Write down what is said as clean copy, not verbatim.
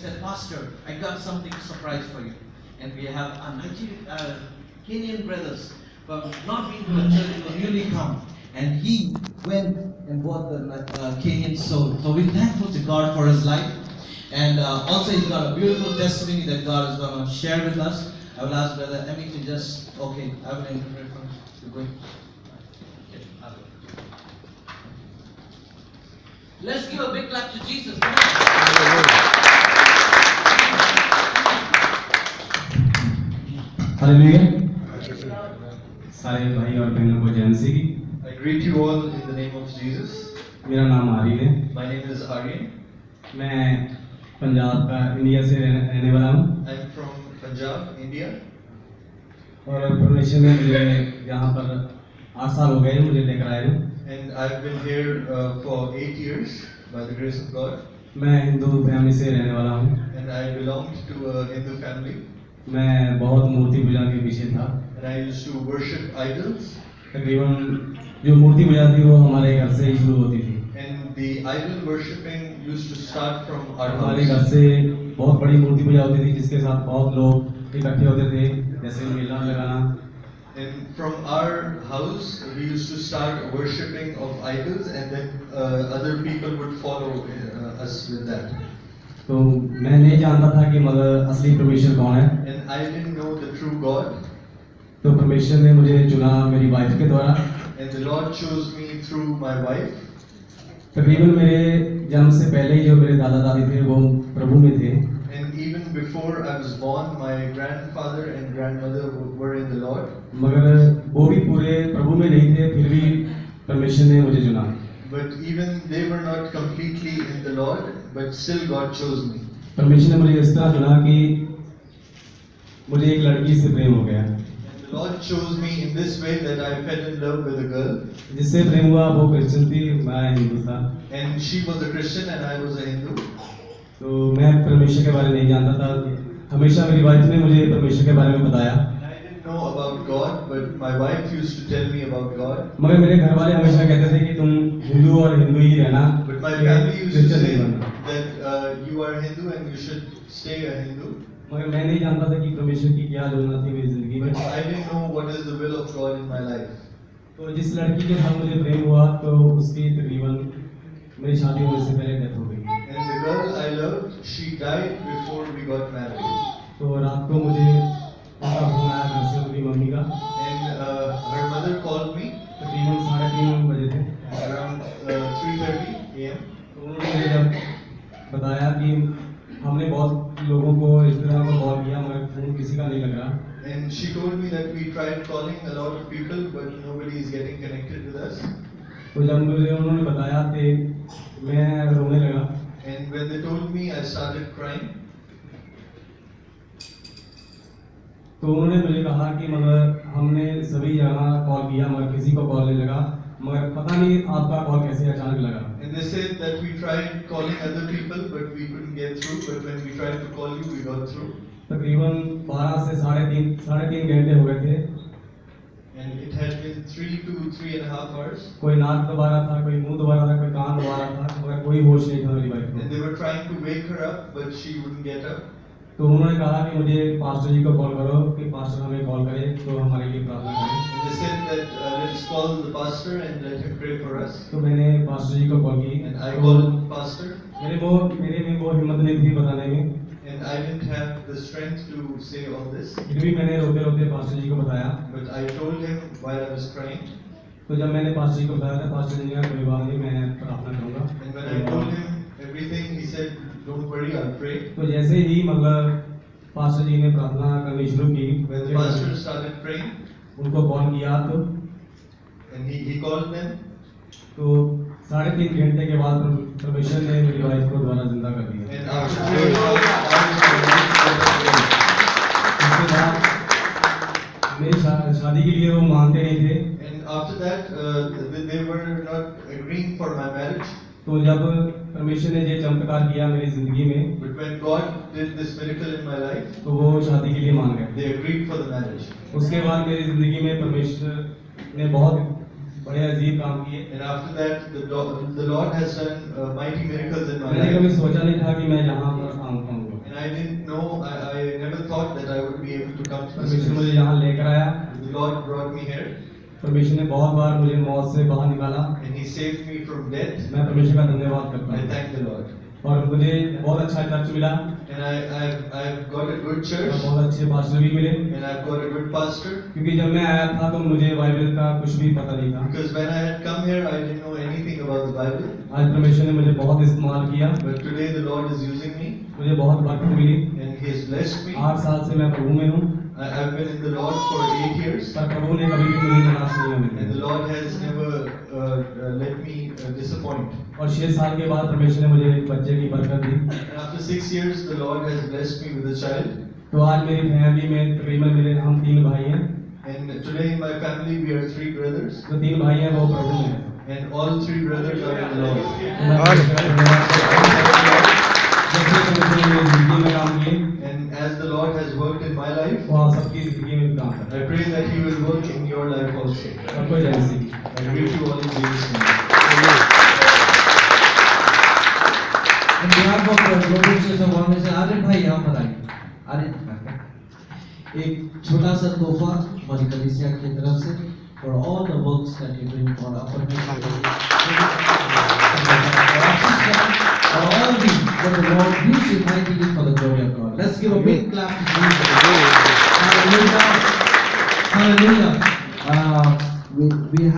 said, Pastor, I got something surprise for you. And we have a Kenyan brothers from not being to the church, who newly come. And he went and bought the Kenyan soul. So we're thankful to God for his life. And also he's got a beautiful testimony that God is going to share with us. I will ask Brother Emmy to just, okay, I will interpret from you. Go ahead. Let's give a big clap to Jesus. Hallelujah. सारे भाई और बहनों को जय मसीह की। I greet you all in the name of Jesus. मेरा नाम आर्यन है। My name is Aryan. मैं पंजाब का इंडिया से रहने वाला हूँ। I'm from Punjab, India. और परमेश्वर ने मुझे यहाँ पर 8 साल हो गए मुझे लेकर आए हैं। And I've been here for 8 years by the grace of God. मैं हिंदू फैमिली से रहने वाला हूँ। And I belonged to a Hindu family. मैं बहुत मूर्ति पूजा के पीछे था। And I used to worship idols. तकरीबन जो मूर्ति पूजा थी वो हमारे घर से ही शुरू होती थी। And the idol worshipping used to start from our हमारे घर house. से बहुत बड़ी मूर्ति पूजा होती थी जिसके साथ बहुत लोग इकट्ठे होते थे, जैसे मेला लगाना। And from our house, we used to start worshipping of idols, and then other people would follow us with that. तो मैं नहीं जानता था कि मगर असली परमेश्वर कौन है। And I didn't know the true God. तो परमेश्वर ने मुझे चुना मेरी वाइफ के द्वारा। And the Lord chose me through my wife. तकरीबन मेरे जन्म से पहले ही जो मेरे दादा दादी थे वो प्रभु में थे। And even before I was born, my grandfather and grandmother were in the Lord. मगर वो भी पूरे प्रभु में नहीं थे, फिर भी परमेश्वर ने मुझे चुना। But even they were not completely in the Lord, but still God chose me. परमेश्वर ने मुझे इस तरह चुना कि मुझे एक लड़की से प्रेम हो गया। And the Lord chose me in this way that I fell in love with a girl. जिससे प्रेम हुआ वो क्रिश्चियन थी, मैं हिंदू था। And she was a Christian and I was a Hindu. तो मैं परमेश्वर के बारे में नहीं जानता था। हमेशा मेरी वाइफ ने मुझे परमेश्वर के बारे में बताया। I didn't know about God, but my wife used to tell me about God. मगर मेरे घर वाले हमेशा कहते थे कि तुम हिंदू और हिंदू ही रहना, But my family used to Christian say नहीं बनना। that you are Hindu and you should stay a Hindu. मगर मैं नहीं जानता था कि परमेश्वर की क्या योजना थी मेरी जिंदगी में। But I didn't know what is the will of God in my life. तो जिस लड़की के साथ मुझे प्रेम हुआ तो उसकी तकरीबन मेरी शादी होने से पहले डेथ हो गई। And the girl I loved, she died before we got married. तो रात को मुझे उनका फोन आया घर से, मेरी मम्मी का। And her mother called me तकरीबन 3:30 बजे थे। around 3:30 a.m. तो उन्होंने मुझे जब बताया कि हमने बहुत लोगों को रिश्तेदारों को कॉल किया मगर फोन किसी का नहीं लग रहा। And she told me that we tried calling a lot of people, but nobody is getting connected with us. तो जब मुझे उन्होंने बताया तो मैं रोने लगा। And when they told me, I started crying. तो उन्होंने मुझे कहा कि मगर हमने सभी जगह कॉल किया मगर किसी को कॉल नहीं लगा, मगर पता नहीं आपका कॉल कैसे अचानक लगा। And they said that we tried calling other people, but we couldn't get through. But when we tried to call you, we got through. तकरीबन 12 से 3.5 घंटे हो गए थे। And it had been 3 to 3.5 hours. कोई नाक दबा रहा था, कोई मुंह दबा रहा था, कोई कान दबा रहा था, मगर कोई होश नहीं था मेरी वाइफ And को। they were trying to wake her up, but she wouldn't get up. तो उन्होंने कहा कि मुझे पास्टर जी को कॉल करो कि पास्टर हमें कॉल करे तो हमारे लिए प्रार्थना करें। And they said that let's call the pastor and let him pray for us. तो मैंने पास्टर जी को कॉल की। And I तो called the pastor. मेरे में वो हिम्मत नहीं थी बताने में। And I didn't have the strength to say all this. फिर भी मैंने रोते रोते पास्टर जी को बताया। But I told him while I was crying. तो जब मैंने पास्टर जी को बताया था, पास्टर जी ने कहा कोई बात नहीं, मैं प्रार्थना करूंगा। And when I told him everything, he said, "Don't worry, I'll pray." तो जैसे ही मतलब पास्टर जी ने प्रार्थना करनी शुरू की, When the pastor started praying, उनको कॉल किया and he called them, तो 3.5 घंटे के बाद परमेश्वर ने मेरी वाइफ को दोबारा जिंदा कर दिया। and after 3 hours, उसके बाद मेरी शादी के लिए वो मानते नहीं थे। and after that, they were not agreeing for my marriage. तो जब परमेश्वर ने ये चमत्कार किया मेरी जिंदगी में, But when God did this miracle in my life, तो वो शादी के लिए मान गए। they agreed for the marriage. उसके बाद मेरी जिंदगी में परमेश्वर ने बहुत बड़े अजीब काम किए। And after that, the Lord has done mighty miracles in my मैंने life. कभी सोचा नहीं था कि मैं यहाँ पर आऊँगा। परमेश्वर ने बहुत बार मुझे मौत से बाहर निकाला। and He saved me from death. मैं परमेश्वर का धन्यवाद करता I हूँ। thank the Lord. और मुझे बहुत अच्छा चर्च मिला And I've got a good और church, बहुत अच्छे पास्टर भी मिले, and I've got a good pastor. क्योंकि जब मैं आया था तो मुझे बाइबल का कुछ भी पता नहीं था। Because when I had come here, I didn't know anything about the Bible. आज परमेश्वर ने मुझे बहुत इस्तेमाल किया, But today the Lord is using me, मुझे बहुत बरकत मिली। and He has blessed me. 8 साल से मैं प्रभु में हूँ, I've been in the Lord for 8 years, पर प्रभु ने कभी भी मुझे निराश नहीं and होने the दिया। Lord has never let me disappoint. और 6 साल के बाद परमेश्वर ने मुझे एक बच्चे की बरकत दी। And after 6 years, the Lord has blessed me with a child. तो आज मेरी फैमिली में तकरीबन मेरे हम 3 भाई हैं। And today in my family we are 3 brothers, जो 3 भाई हैं वो प्रभु में हैं। and all 3 brothers are in the Lord. मैं परमेश्वर का धन्यवाद करता हूँ। जैसे परमेश्वर ने मेरी जिंदगी में काम किए, And as the Lord has worked in my life, वो आप सबकी जिंदगी में भी काम करें। I pray that He will work in your life also. और कोई ऐसी I greet you all in Jesus' name. On behalf of the Global Church of God, से आर्यन भाई यहाँ पर आए। आर्यन एक छोटा सा तोहफा हमारी कलीसिया की तरफ से for all the works that you doing for our all the what the Lord used mightily for the glory of God. Let's give a big clap to Jesus.